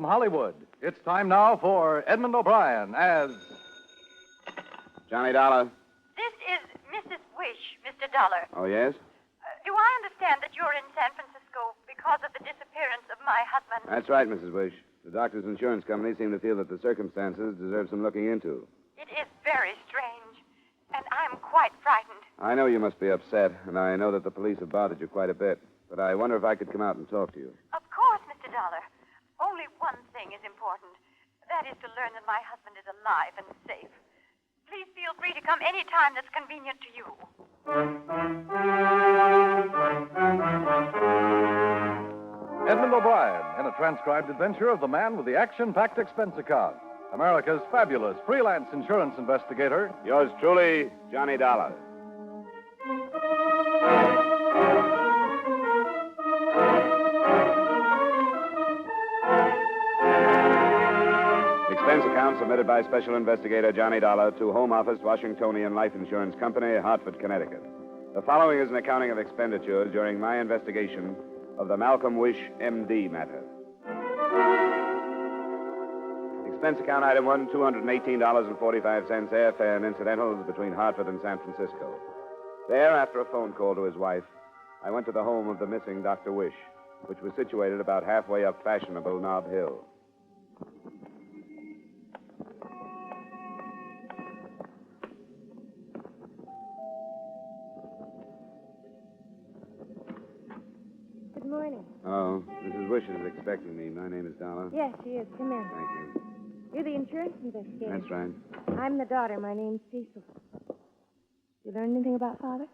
from Hollywood, it's time now for Edmund O'Brien as... Johnny Dollar. This is Mrs. Wish, Mr. Dollar. Oh, yes? Do I understand that you're in San Francisco because of the disappearance of my husband? That's right, Mrs. Wish. The doctor's insurance company seem to feel that the circumstances deserve some looking into. It is very strange, and I'm quite frightened. I know you must be upset, and I know that the police have bothered you quite a bit. But I wonder if I could come out and talk to you. Of course, Mr. Dollar. Only one thing is important. That is to learn that my husband is alive and safe. Please feel free to come any time that's convenient to you. Edmund O'Brien in a transcribed adventure of the man with the action-packed expense account. America's fabulous freelance insurance investigator. Yours truly, Johnny Dollar. Expense account submitted by Special Investigator Johnny Dollar to Home Office, Washingtonian Life Insurance Company, Hartford, Connecticut. The following is an accounting of expenditures during my investigation of the Malcolm Wish, M.D. matter. Expense account item 1, $218.45 airfare and incidentals between Hartford and San Francisco. There, after a phone call to his wife, I went to the home of the missing Dr. Wish, which was situated about halfway up fashionable Nob Hill. Good morning. Oh, Mrs. Wish is expecting me. My name is Dollar. Yes, she is. Come in. Thank you. You're the insurance investigator. That's right. I'm the daughter. My name's Cecil. You learn anything about Father?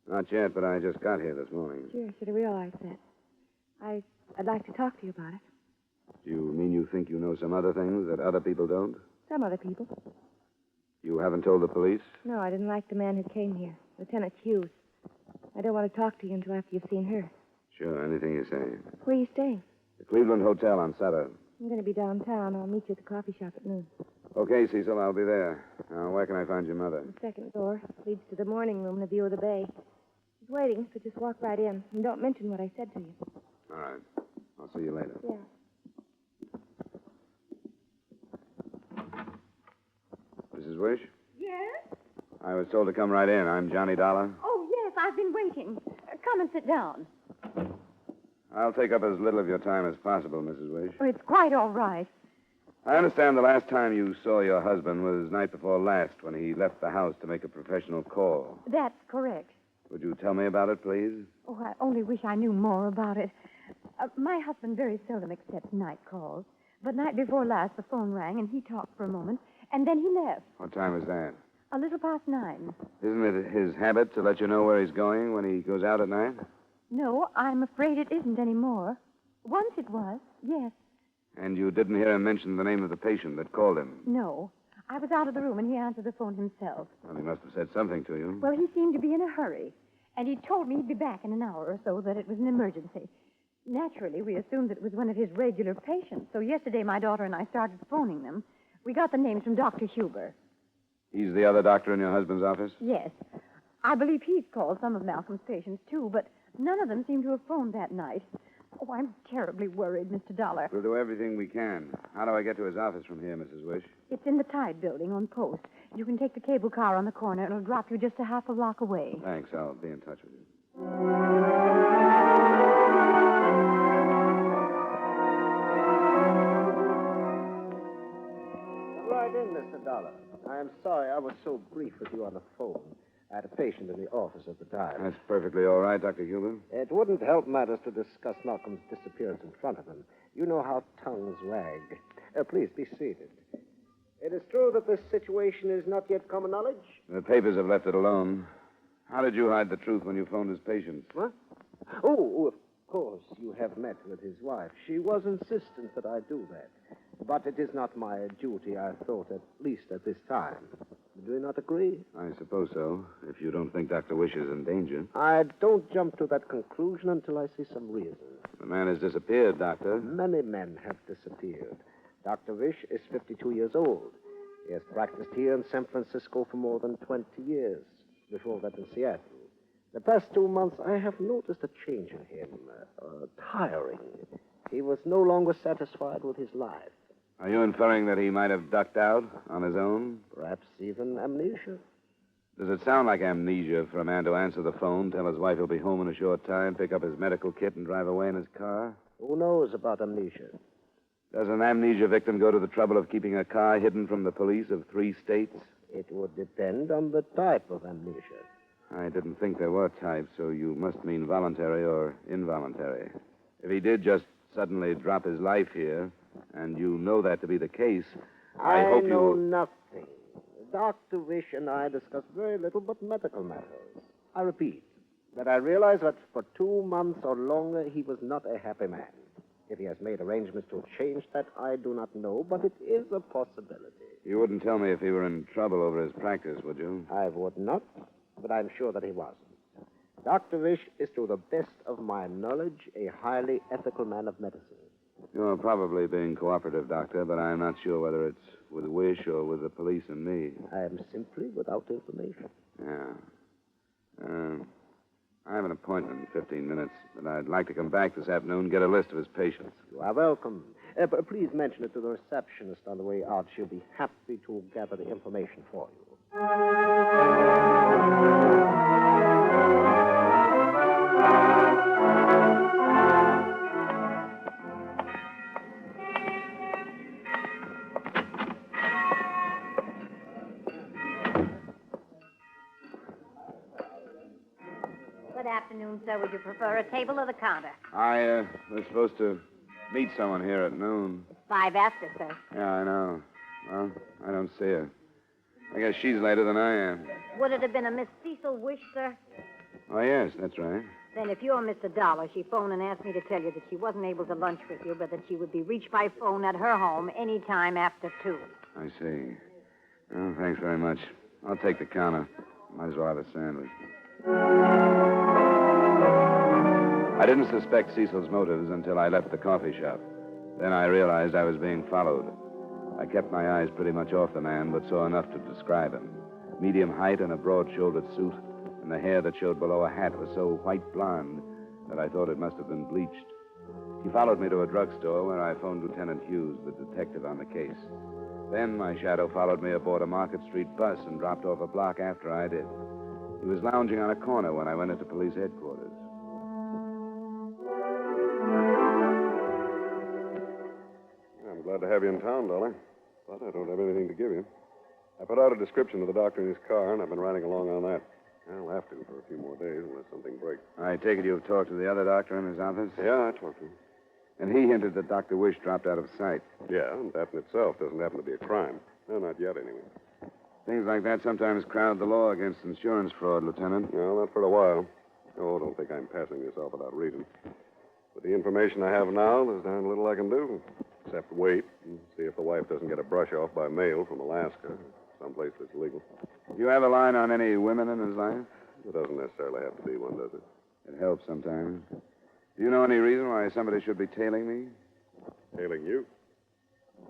Not yet, but I just got here this morning. Sure, should have realized that. I'd like to talk to you about it. Do you mean you think you know some other things that other people don't? Some other people. You haven't told the police? No, I didn't like the man who came here, Lieutenant Hughes. I don't want to talk to you until after you've seen her. Sure, anything you say. Where are you staying? The Cleveland Hotel on Sutter. I'm going to be downtown. I'll meet you at the coffee shop at noon. Okay, Cecil, I'll be there. Now, where can I find your mother? The second door leads to the morning room and a view of the bay. She's waiting, so just walk right in. And don't mention what I said to you. All right. I'll see you later. Yeah. Mrs. Wish? Yes? I was told to come right in. I'm Johnny Dollar. Oh, yes, I've been waiting. Come and sit down. I'll take up as little of your time as possible, Mrs. Wish. Oh, it's quite all right. I understand the last time you saw your husband was night before last when he left the house to make a professional call. That's correct. Would you tell me about it, please? Oh, I only wish I knew more about it. My husband very seldom accepts night calls. But night before last, the phone rang, and he talked for a moment, and then he left. What time is that? A little past 9. Isn't it his habit to let you know where he's going when he goes out at night? No, I'm afraid it isn't anymore. Once it was, yes. And you didn't hear him mention the name of the patient that called him? No. I was out of the room, and he answered the phone himself. Well, he must have said something to you. Well, he seemed to be in a hurry. And he told me he'd be back in an hour or so, that it was an emergency. Naturally, we assumed that it was one of his regular patients. So yesterday, my daughter and I started phoning them. We got the names from Dr. Huber. He's the other doctor in your husband's office? Yes. I believe he's called some of Malcolm's patients, too, but none of them seem to have phoned that night. Oh, I'm terribly worried, Mr. Dollar. We'll do everything we can. How do I get to his office from here, Mrs. Wish? It's in the Tide building on post. You can take the cable car on the corner. It'll drop you just a half a block away. Thanks. I'll be in touch with you. Right in, Mr. Dollar. I'm sorry I was so brief with you on the phone. I had a patient in the office at the time. That's perfectly all right, Dr. Huber. It wouldn't help matters to discuss Malcolm's disappearance in front of him. You know how tongues wag. Please be seated. It is true that this situation is not yet common knowledge? The papers have left it alone. How did you hide the truth when you phoned his patients? What? Oh, of course, you have met with his wife. She was insistent that I do that. But it is not my duty, I thought, at least at this time. Do you not agree? I suppose so, if you don't think Dr. Wish is in danger. I don't jump to that conclusion until I see some reason. The man has disappeared, Doctor. Many men have disappeared. Dr. Wish is 52 years old. He has practiced here in San Francisco for more than 20 years. Before that in Seattle. The past 2 months, I have noticed a change in him. Tiring. He was no longer satisfied with his life. Are you inferring that he might have ducked out on his own? Perhaps even amnesia. Does it sound like amnesia for a man to answer the phone, tell his wife he'll be home in a short time, pick up his medical kit, and drive away in his car? Who knows about amnesia? Does an amnesia victim go to the trouble of keeping a car hidden from the police of 3 states? It would depend on the type of amnesia. I didn't think there were types, so you must mean voluntary or involuntary. If he did just suddenly drop his life here, and you know that to be the case, I hope you... know nothing. Dr. Wish and I discussed very little but medical matters. I repeat that I realize that for 2 months or longer he was not a happy man. If he has made arrangements to change that, I do not know, but it is a possibility. You wouldn't tell me if he were in trouble over his practice, would you? I would not, but I'm sure that he wasn't. Dr. Wish is, to the best of my knowledge, a highly ethical man of medicine. You're probably being cooperative, Doctor, but I'm not sure whether it's with Wish or with the police and me. I am simply without information. Yeah. I have an appointment in 15 minutes, but I'd like to come back this afternoon and get a list of his patients. You are welcome. Please mention it to the receptionist on the way out. She'll be happy to gather the information for you. Good afternoon, sir. Would you prefer a table or the counter? I was supposed to meet someone here at noon. 5 after, sir. Yeah, I know. Well, I don't see her. I guess she's later than I am. Would it have been a Miss Cecil Wish, sir? Oh, yes, that's right. Then if you're Mr. Dollar, she phoned and asked me to tell you that she wasn't able to lunch with you, but that she would be reached by phone at her home any time after 2. I see. Well, thanks very much. I'll take the counter. Might as well have a sandwich. I didn't suspect Cecil's motives until I left the coffee shop. Then I realized I was being followed. I kept my eyes pretty much off the man, but saw enough to describe him. Medium height and a broad-shouldered suit, and the hair that showed below a hat was so white blonde that I thought it must have been bleached. He followed me to a drugstore where I phoned Lieutenant Hughes, the detective on the case. Then my shadow followed me aboard a Market Street bus and dropped off a block after I did. He was lounging on a corner when I went into police headquarters. I'm glad to have you in town, Dolly, but I don't have anything to give you. I put out a description of the doctor in his car, and I've been riding along on that. I'll have to for a few more days unless something breaks. I take it you've talked to the other doctor in his office? Yeah, I talked to him. And he hinted that Dr. Wish dropped out of sight. Yeah, and that in itself doesn't happen to be a crime. No, not yet, anyway. Things like that sometimes crowd the law against insurance fraud, Lieutenant. Well, not for a while. Oh, don't think I'm passing this off without reason. With the information I have now, there's darn little I can do, except wait and see if the wife doesn't get a brush off by mail from Alaska, someplace that's legal. Do you have a line on any women in his life? It doesn't necessarily have to be one, does it? It helps sometimes. Do you know any reason why somebody should be tailing me? Tailing you?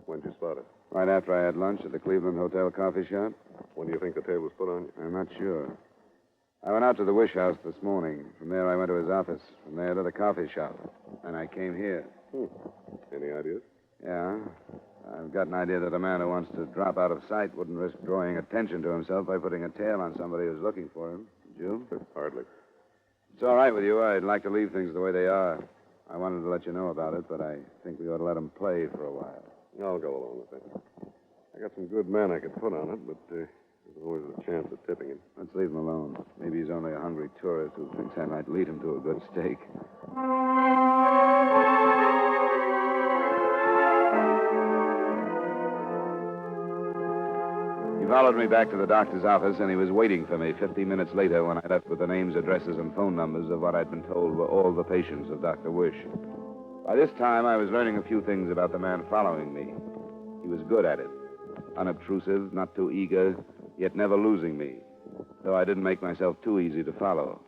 When'd you spot it? Right after I had lunch at the Cleveland Hotel coffee shop? When do you think the tail was put on you? I'm not sure. I went out to the Wish house this morning. From there, I went to his office. From there to the coffee shop. And I came here. Any ideas? Yeah. I've got an idea that a man who wants to drop out of sight wouldn't risk drawing attention to himself by putting a tail on somebody who's looking for him. Would you? Hardly. It's all right with you. I'd like to leave things the way they are. I wanted to let you know about it, but I think we ought to let them play for a while. I'll go along with that. I got some good men I could put on it, but there's always a chance of tipping him. Let's leave him alone. Maybe he's only a hungry tourist who thinks I might lead him to a good steak. He followed me back to the doctor's office, and he was waiting for me 15 minutes later when I left with the names, addresses, and phone numbers of what I'd been told were all the patients of Dr. Wish. By this time, I was learning a few things about the man following me. He was good at it. Unobtrusive, not too eager, yet never losing me, though I didn't make myself too easy to follow.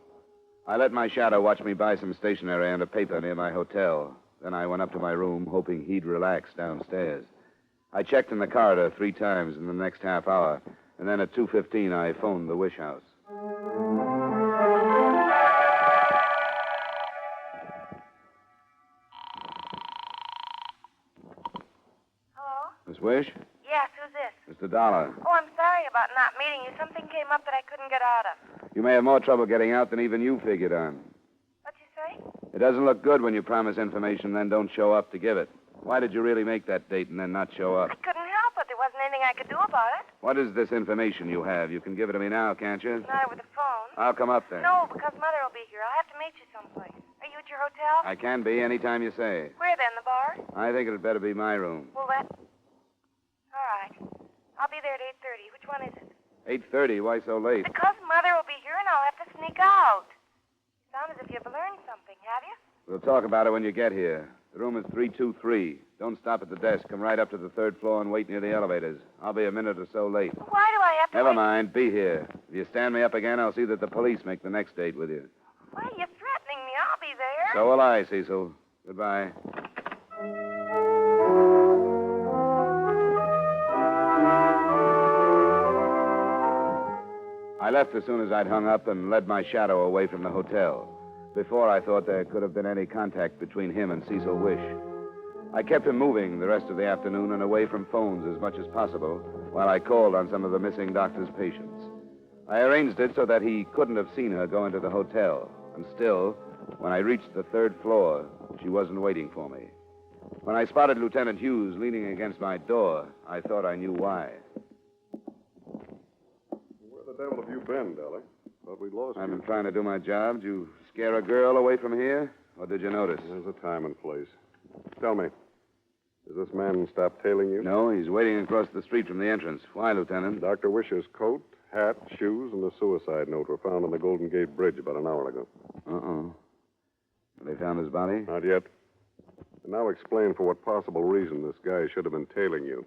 I let my shadow watch me buy some stationery and a paper near my hotel. Then I went up to my room, hoping he'd relax downstairs. I checked in the corridor 3 times in the next half hour, and then at 2:15 I phoned the Wish house. Wish? Yes, who's this? Mr. Dollar. Oh, I'm sorry about not meeting you. Something came up that I couldn't get out of. You may have more trouble getting out than even you figured on. What'd you say? It doesn't look good when you promise information and then don't show up to give it. Why did you really make that date and then not show up? I couldn't help it. There wasn't anything I could do about it. What is this information you have? You can give it to me now, can't you? Not over the phone. I'll come up there. No, because Mother will be here. I'll have to meet you someplace. Are you at your hotel? I can be any time you say. Where then, the bar? I think it'd better be my room. Well, that... All right. I'll be there at 8:30. Which one is it? 8:30. Why so late? Because Mother will be here and I'll have to sneak out. You sound as if you've learned something, have you? We'll talk about it when you get here. The room is 323. Don't stop at the desk. Come right up to the third floor and wait near the elevators. I'll be a minute or so late. Why do I have to Never wait? mind. Be here. If you stand me up again, I'll see that the police make the next date with you. Why are you threatening me? I'll be there. So will I, Cecil. Goodbye. I left as soon as I'd hung up and led my shadow away from the hotel. Before, I thought there could have been any contact between him and Cecil Wish. I kept him moving the rest of the afternoon and away from phones as much as possible while I called on some of the missing doctor's patients. I arranged it so that he couldn't have seen her go into the hotel. And still, when I reached the third floor, she wasn't waiting for me. When I spotted Lieutenant Hughes leaning against my door, I thought I knew why. Where the devil have you been, Dolly? Thought we'd lost I've you. been trying to do my job. Did you scare a girl away from here? Or did you notice? There's a time and place. Tell me, has this man stopped tailing you? No, he's waiting across the street from the entrance. Why, Lieutenant? Dr. Wisher's coat, hat, shoes, and a suicide note were found on the Golden Gate Bridge about an hour ago. Uh-oh. Have they found his body? Not yet. And now explain for what possible reason this guy should have been tailing you.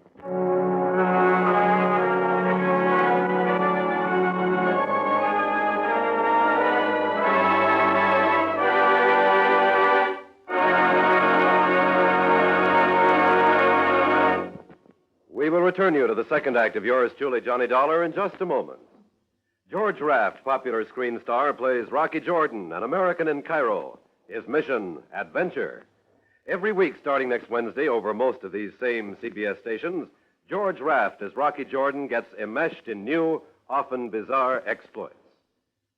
We will return you to the second act of yours truly, Johnny Dollar, in just a moment. George Raft, popular screen star, plays Rocky Jordan, an American in Cairo. His mission, adventure. Every week, starting next Wednesday, over most of these same CBS stations, George Raft as Rocky Jordan gets enmeshed in new, often bizarre exploits.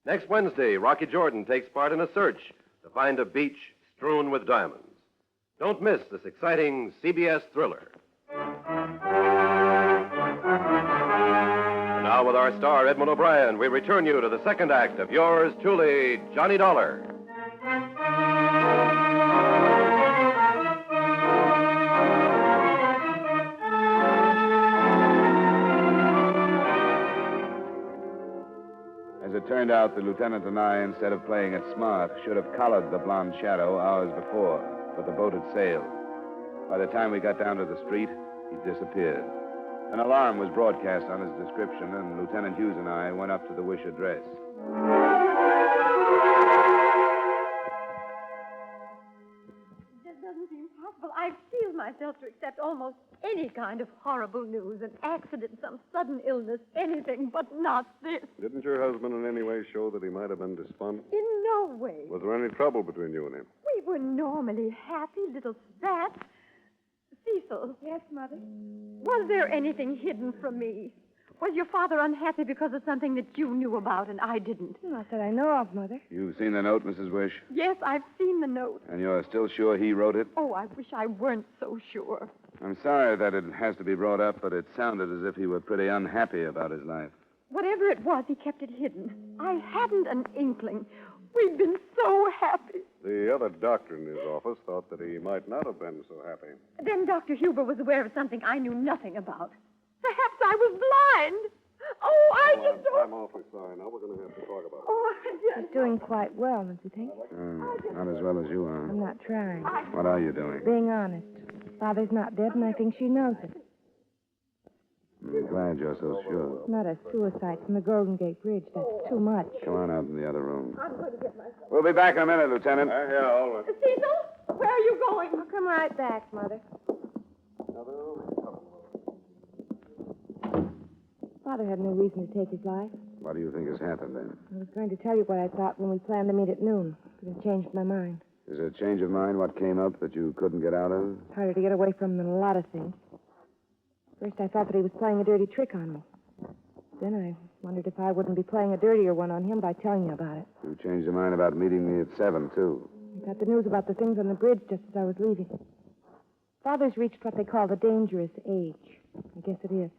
Next Wednesday, Rocky Jordan takes part in a search to find a beach strewn with diamonds. Don't miss this exciting CBS thriller. And now, with our star, Edmund O'Brien, we return you to the second act of yours truly, Johnny Dollar. As it turned out, the lieutenant and I, instead of playing it smart, should have collared the blonde shadow hours before, but the boat had sailed. By the time we got down to the street, he disappeared. An alarm was broadcast on his description, and Lieutenant Hughes and I went up to the Wish address. This doesn't seem possible. I've steeled myself to accept almost any kind of horrible news, an accident, some sudden illness, anything, but not this. Didn't your husband in any way show that he might have been despondent? In no way. Was there any trouble between you and him? We were normally happy little spats. Cecil. Yes, Mother? Was there anything hidden from me? Was your father unhappy because of something that you knew about and I didn't? Not that I know of, Mother. You've seen the note, Mrs. Wish? Yes, I've seen the note. And you're still sure he wrote it? Oh, I wish I weren't so sure. I'm sorry that it has to be brought up, but it sounded as if he were pretty unhappy about his life. Whatever it was, he kept it hidden. I hadn't an inkling. We've been so happy. The other doctor in his office thought that he might not have been so happy. Then Dr. Huber was aware of something I knew nothing about. Perhaps I was blind. Oh, I just don't... I'm awfully sorry. Now we're going to have to talk about it. Oh, I just... He's doing quite well, don't you think? Not as well as you are. I'm not trying. What are you doing? Being honest. Father's not dead, and I think she knows it. I'm glad you're so sure. Not a suicide from the Golden Gate Bridge. That's too much. Come on out in the other room. I'm going to get myself... We'll be back in a minute, Lieutenant. Yeah, all right. Cecil, where are you going? I'll come right back, Mother. Father had no reason to take his life. What do you think has happened, then? I was going to tell you what I thought when we planned to meet at noon, but I changed my mind. Is it a change of mind what came up that you couldn't get out of? It's harder to get away from than a lot of things. First, I thought that he was playing a dirty trick on me. Then I wondered if I wouldn't be playing a dirtier one on him by telling you about it. You changed your mind about meeting me at 7, too. I got the news about the things on the bridge just as I was leaving. Father's reached what they call the dangerous age. I guess it is.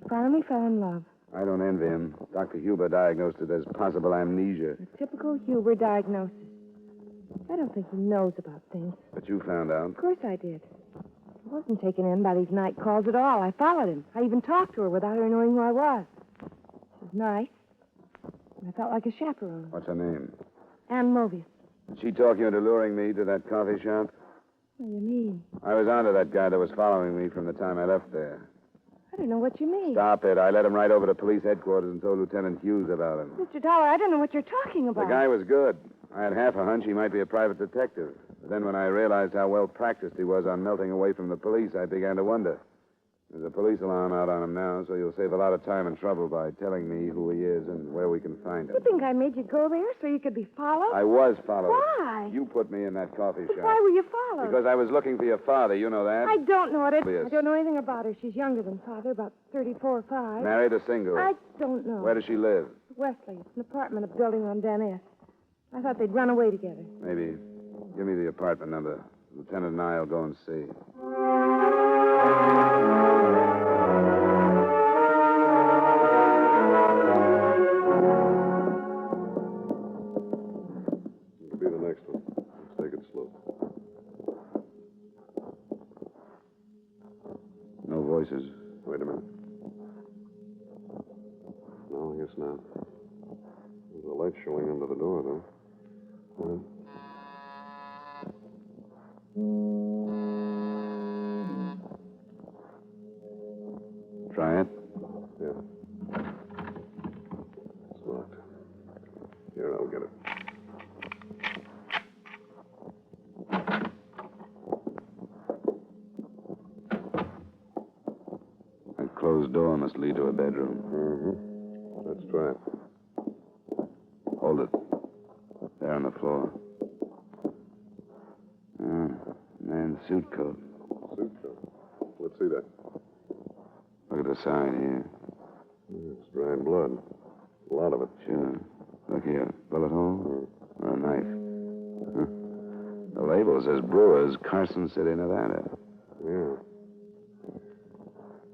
He finally fell in love. I don't envy him. Dr. Huber diagnosed it as possible amnesia. A typical Huber diagnosis. I don't think he knows about things. But you found out. Of course I did. I wasn't taken in by these night calls at all. I followed him. I even talked to her without her knowing who I was. She was nice. And I felt like a chaperone. What's her name? Ann Mobius. Did she talk you into luring me to that coffee shop? What do you mean? I was onto that guy that was following me from the time I left there. I don't know what you mean. Stop it. I led him right over to police headquarters and told Lieutenant Hughes about him. Mr. Dollar, I don't know what you're talking The about. guy was good. I had half a hunch he might be a private detective. But then when I realized how well practiced he was on melting away from the police, I began to wonder. There's a police alarm out on him now, so you'll save a lot of time and trouble by telling me who he is and where we can find him. You think I made you go there so you could be followed? I was followed. Why? You put me in that coffee But shop. why were you followed? Because I was looking for your father. You know that. I don't know it. Obvious. I don't know anything about her. She's younger than Father, about 34 or 5. Married or single? I don't know. Where does she live? Wesley. It's an apartment, a building on Van Ness. I thought they'd run away together. Maybe. Give me the apartment number. Lieutenant and I'll go and see. It'll be the next one. Let's take it slow. No voices. Wait a minute. No, I guess not. There's a light showing under the door, though. Try it. Yeah. It's locked. Here, I'll get it. That closed door must lead to a bedroom. Mm-hmm. Let's try it. Hold it. There on the floor. Man's suit coat. Suit coat. Let's see that. Look at the side here. It's dried blood. A lot of it. Sure. Look here. Bullet hole? Or a knife? Huh. The label says Brewers, Carson City, Nevada. Yeah.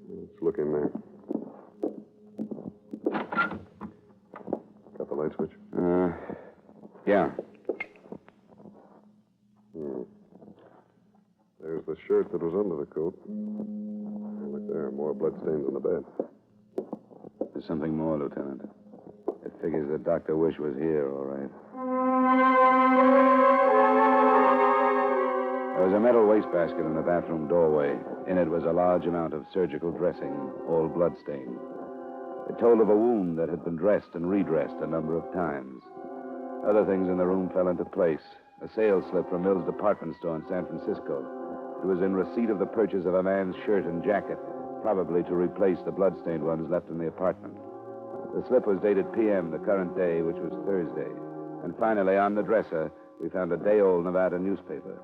Let's look in there. Got the light switch? Yeah. There's the shirt that was under the coat. Hey, look there, more bloodstains on the bed. There's something more, Lieutenant. It figures that Dr. Wish was here, all right. There was a metal wastebasket in the bathroom doorway. In it was a large amount of surgical dressing, all bloodstained. It told of a wound that had been dressed and redressed a number of times. Other things in the room fell into place. A sales slip from Mill's department store in San Francisco. It was in receipt of the purchase of a man's shirt and jacket, probably to replace the bloodstained ones left in the apartment. The slip was dated PM, the current day, which was Thursday. And finally, on the dresser, we found a day-old Nevada newspaper.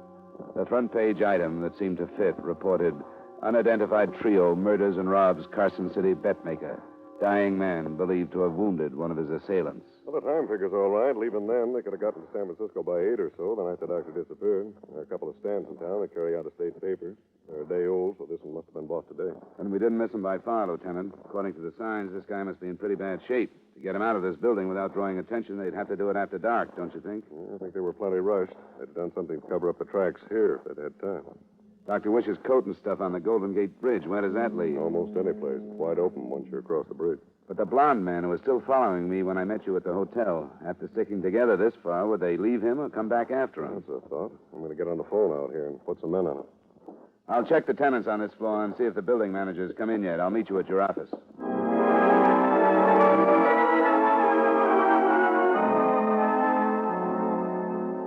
The front page item that seemed to fit reported, unidentified trio murders and robs Carson City betmaker. Dying man believed to have wounded one of his assailants. Well, the time figure's all right. Leaving them, they could have gotten to San Francisco by 8 or so the night the doctor disappeared. There are a couple of stands in town that carry out-of-state papers. They're a day old, so this one must have been bought today. And we didn't miss him by far, Lieutenant. According to the signs, this guy must be in pretty bad shape. To get him out of this building without drawing attention, they'd have to do it after dark, don't you think? Yeah, I think they were plenty rushed. They'd have done something to cover up the tracks here if they'd had time. Dr. Wish's coat and stuff on the Golden Gate Bridge. Where does that lead? Almost any place. It's wide open once you're across the bridge. But the blonde man who was still following me when I met you at the hotel, after sticking together this far, would they leave him or come back after him? That's a thought. I'm going to get on the phone out here and put some men on it. I'll check the tenants on this floor and see if the building manager's come in yet. I'll meet you at your office.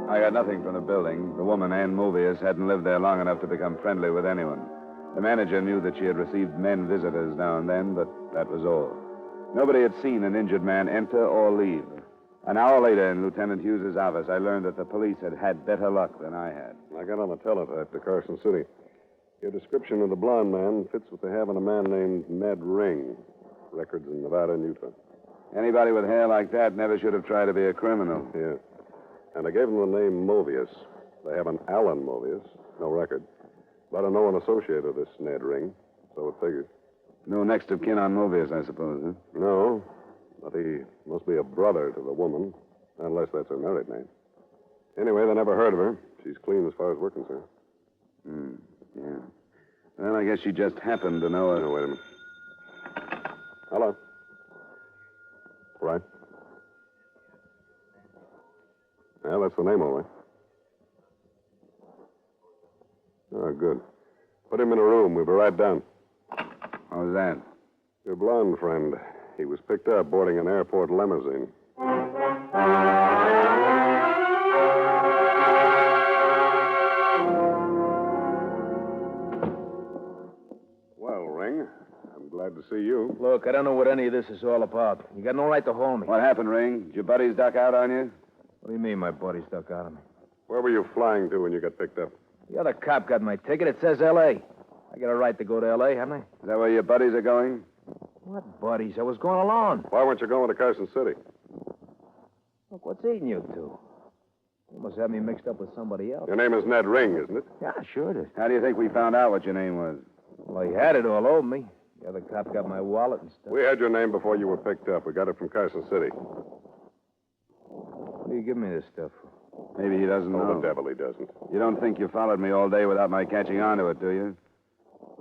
I got nothing from the building. The woman, Ann Mobius, hadn't lived there long enough to become friendly with anyone. The manager knew that she had received men visitors now and then, but that was all. Nobody had seen an injured man enter or leave. An hour later, in Lieutenant Hughes's office, I learned that the police had had better luck than I had. I got on the teletype to Carson City. Your description of the blonde man fits what they have on a man named Ned Ring. Records in Nevada and Utah. Anybody with hair like that never should have tried to be a criminal. Yeah. And I gave them the name Movius. They have an Alan Movius. No record. But I know an associate of this Ned Ring, so it figures. No next of kin on Movius, I suppose, huh? No, but he must be a brother to the woman, unless that's her married name. Anyway, they never heard of her. She's clean as far as we're concerned. Yeah. Well, I guess she just happened to know her. No, wait a minute. Hello. Right. Yeah, that's the name, all right. Oh, good. Put him in a room. We'll be right down. How was that? Your blonde friend. He was picked up boarding an airport limousine. Well, Ring, I'm glad to see you. Look, I don't know what any of this is all about. You got no right to hold me. What happened, Ring? Did your buddies duck out on you? What do you mean my buddy stuck out of me? Where were you flying to when you got picked up? The other cop got my ticket. It says L.A. I got a right to go to L.A., haven't I? Is that where your buddies are going? What buddies? I was going alone. Why weren't you going to Carson City? Look, what's eating you two? You must have me mixed up with somebody else. Your name is Ned Ring, isn't it? Yeah, sure it is. How do you think we found out what your name was? Well, he had it all over me. The other cop got my wallet and stuff. We had your name before you were picked up. We got it from Carson City. What do you give me this stuff for? Maybe he doesn't Oh, know. the devil, he doesn't. You don't think you followed me all day without my catching on to it, do you?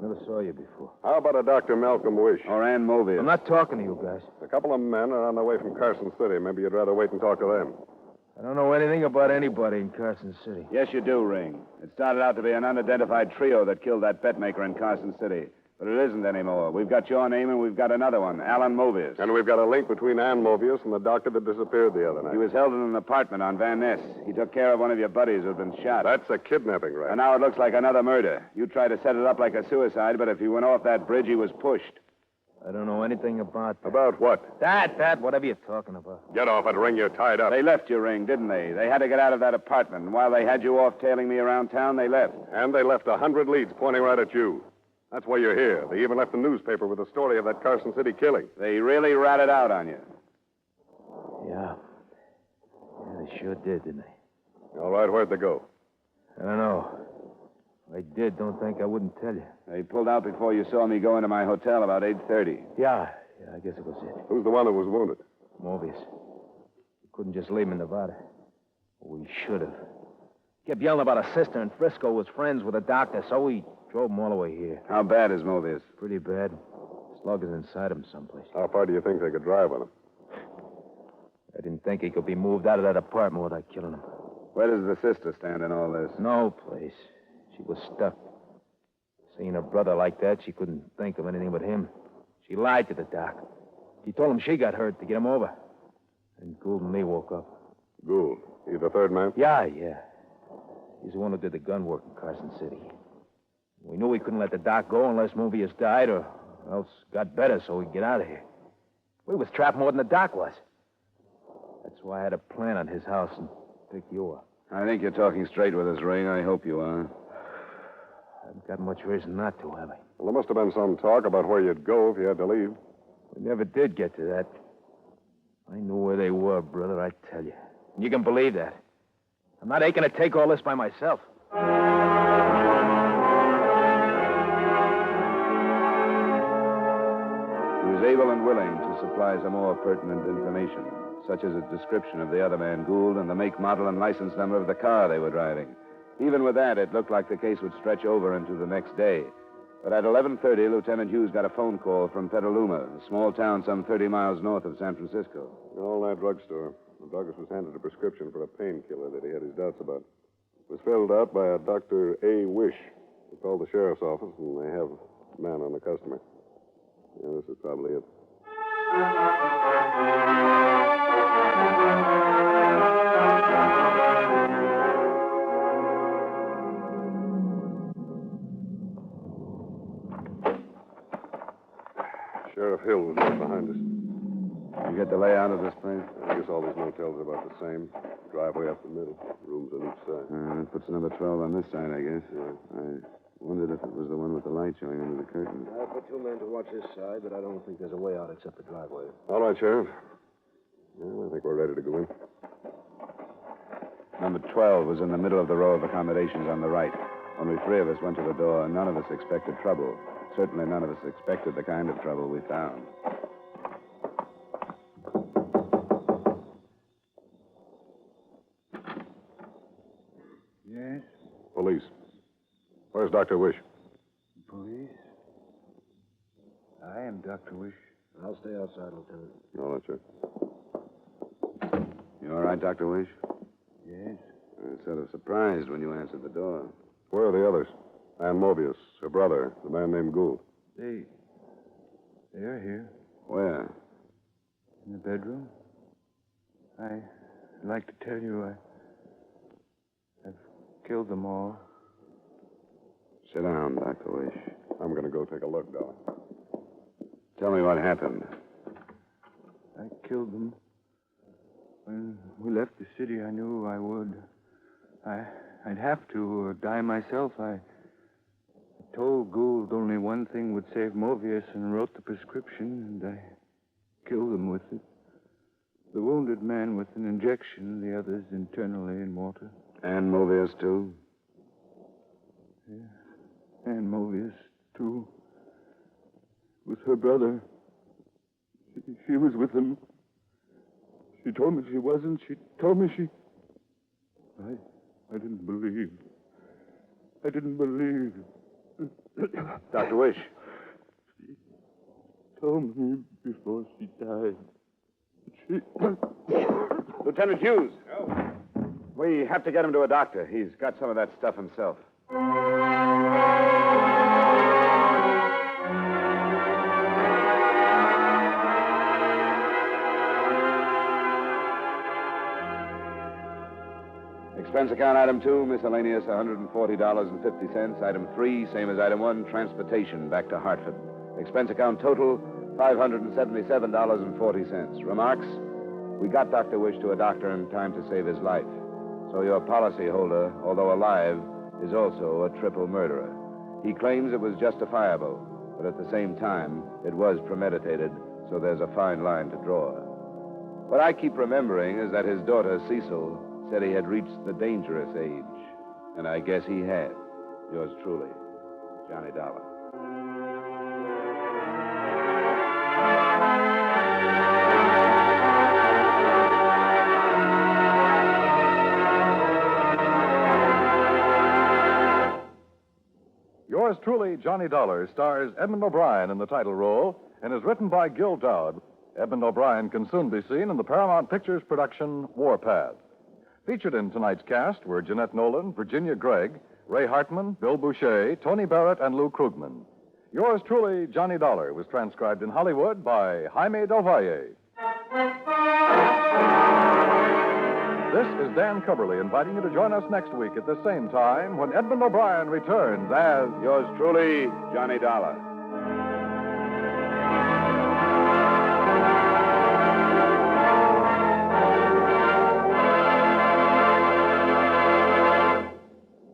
Never saw you before. How about a Dr. Malcolm Wish? Or Ann Movius? I'm not talking to you guys. A couple of men are on their way from Carson City. Maybe you'd rather wait and talk to them. I don't know anything about anybody in Carson City. Yes, you do, Ring. It started out to be an unidentified trio that killed that bet maker in Carson City. But it isn't anymore. We've got your name and we've got another one, Alan Movius. And we've got a link between Ann Movius and the doctor that disappeared the other night. He was held in an apartment on Van Ness. He took care of one of your buddies who'd been shot. That's a kidnapping, right? And now it looks like another murder. You tried to set it up like a suicide, but if he went off that bridge, he was pushed. I don't know anything about that. About what? That, whatever you're talking about. Get off it, Ring. You're tied up. They left you, Ring, didn't they? They had to get out of that apartment. And while they had you off tailing me around town, they left. And they left 100 leads pointing right at you. That's why you're here. They even left the newspaper with the story of that Carson City killing. They really ratted out on you. Yeah. Yeah, they sure did, didn't they? All right, where'd they go? I don't know. If I did, don't think I wouldn't tell you. They pulled out before you saw me go into my hotel about 8:30. Yeah, I guess it was it. Who's the one that was wounded? Movies. We couldn't just leave him in Nevada. We should have. Kept yelling about a sister in Frisco was friends with a doctor, so we drove him all the way here. How bad is Movius? Pretty bad. Slug is inside him someplace. How far do you think they could drive on him? I didn't think he could be moved out of that apartment without killing him. Where does the sister stand in all this? No place. She was stuck. Seeing her brother like that, she couldn't think of anything but him. She lied to the doc. She told him she got hurt to get him over. And Gould and me woke up. Gould. He's the third man? Yeah. He's the one who did the gun work in Carson City. We knew we couldn't let the doc go unless Movius died or else got better so we'd get out of here. We was trapped more than the doc was. That's why I had a plan on his house and picked you up. I think you're talking straight with us, Ring. I hope you are. I haven't got much reason not to, have I? Well, there must have been some talk about where you'd go if you had to leave. We never did get to that. I knew where they were, brother, I tell you. And you can believe that. I'm not aching to take all this by myself. He was able and willing to supply some more pertinent information, such as a description of the other man, Gould, and the make, model, and license number of the car they were driving. Even with that, it looked like the case would stretch over into the next day. But at 11:30, Lieutenant Hughes got a phone call from Petaluma, a small town some 30 miles north of San Francisco. All that drugstore. Douglas was handed a prescription for a painkiller that he had his doubts about. It was filled out by a Dr. A. Wish. He called the sheriff's office, and they have a man on the customer. Yeah, this is probably it. Sheriff Hill was right behind us. You get the layout of this place? I guess all these motels are about the same. Driveway up the middle, rooms on each side. That puts number 12 on this side, I guess. Yeah. Wondered if it was the one with the light showing under the curtain. I put 2 men to watch this side, but I don't think there's a way out except the driveway. All right, Sheriff. Well, I think we're ready to go in. Number 12 was in the middle of the row of accommodations on the right. Only 3 of us went to the door, and none of us expected trouble. Certainly none of us expected the kind of trouble we found. Yes, Police. Where's Dr. Wish? police. I am Dr. Wish. I'll stay outside, Lieutenant. All right, Sheriff. You all right, Dr. Wish? Yes. I was sort of surprised when you answered the door. Where are the others? Ann Mobius, her brother, the man named Gould. They're here Where? in the bedroom. I'd like to tell you I've killed them all. Sit down, Dr. Wish. I'm going to go take a look, darling. Tell me what happened. I killed them. When we left the city, I knew I would. I'd have to die myself. I told Gould only one thing would save Mobius and wrote the prescription, and I killed him with it. The wounded man with an injection, the others internally in mortar. Ann Mobius, too? Yeah. And Mobius, too. With her brother. She was with him. She told me she wasn't. She told me she... I didn't believe. I didn't believe. Dr. Wish. She told me before she died. She... Lieutenant Hughes. We have to get him to a doctor. He's got some of that stuff himself. Expense account item 2, miscellaneous $140.50. Item 3, same as item 1, transportation back to Hartford. Expense account total $577.40. Remarks? We got Dr. Wish to a doctor in time to save his life. So your policyholder, although alive, is also a triple murderer. He claims it was justifiable, but at the same time, it was premeditated, so there's a fine line to draw. What I keep remembering is that his daughter, Cecil, said he had reached the dangerous age. And I guess he had. Yours truly, Johnny Dollar. Yours truly, Johnny Dollar, stars Edmund O'Brien in the title role and is written by Gil Dowd. Edmund O'Brien can soon be seen in the Paramount Pictures production Warpath. Featured in tonight's cast were Jeanette Nolan, Virginia Gregg, Ray Hartman, Bill Boucher, Tony Barrett, and Lou Krugman. Yours truly, Johnny Dollar, was transcribed in Hollywood by Jaime Del Valle. This is Dan Cubberly inviting you to join us next week at the same time when Edmund O'Brien returns as... Yours truly, Johnny Dollar.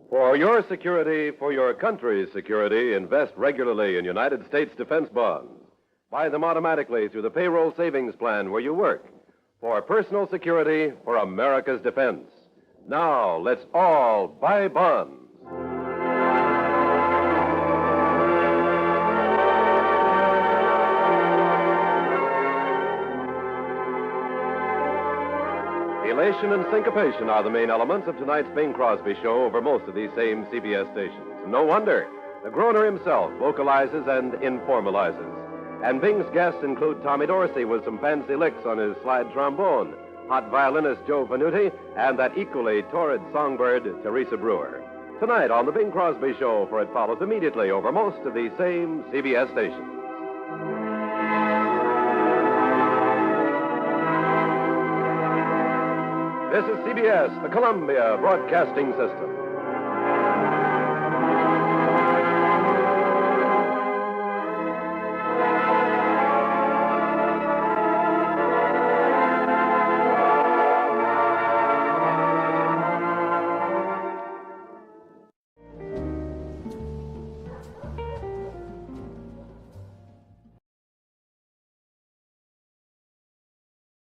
For your security, for your country's security, invest regularly in United States defense bonds. Buy them automatically through the payroll savings plan where you work. For personal security, for America's defense. Now, let's all buy bonds. Elation and syncopation are the main elements of tonight's Bing Crosby show over most of these same CBS stations. No wonder. The Groner himself vocalizes and informalizes. And Bing's guests include Tommy Dorsey with some fancy licks on his slide trombone, hot violinist Joe Venuti, and that equally torrid songbird, Teresa Brewer. Tonight on the Bing Crosby show, for it follows immediately over most of these same CBS stations. This is CBS, the Columbia Broadcasting System.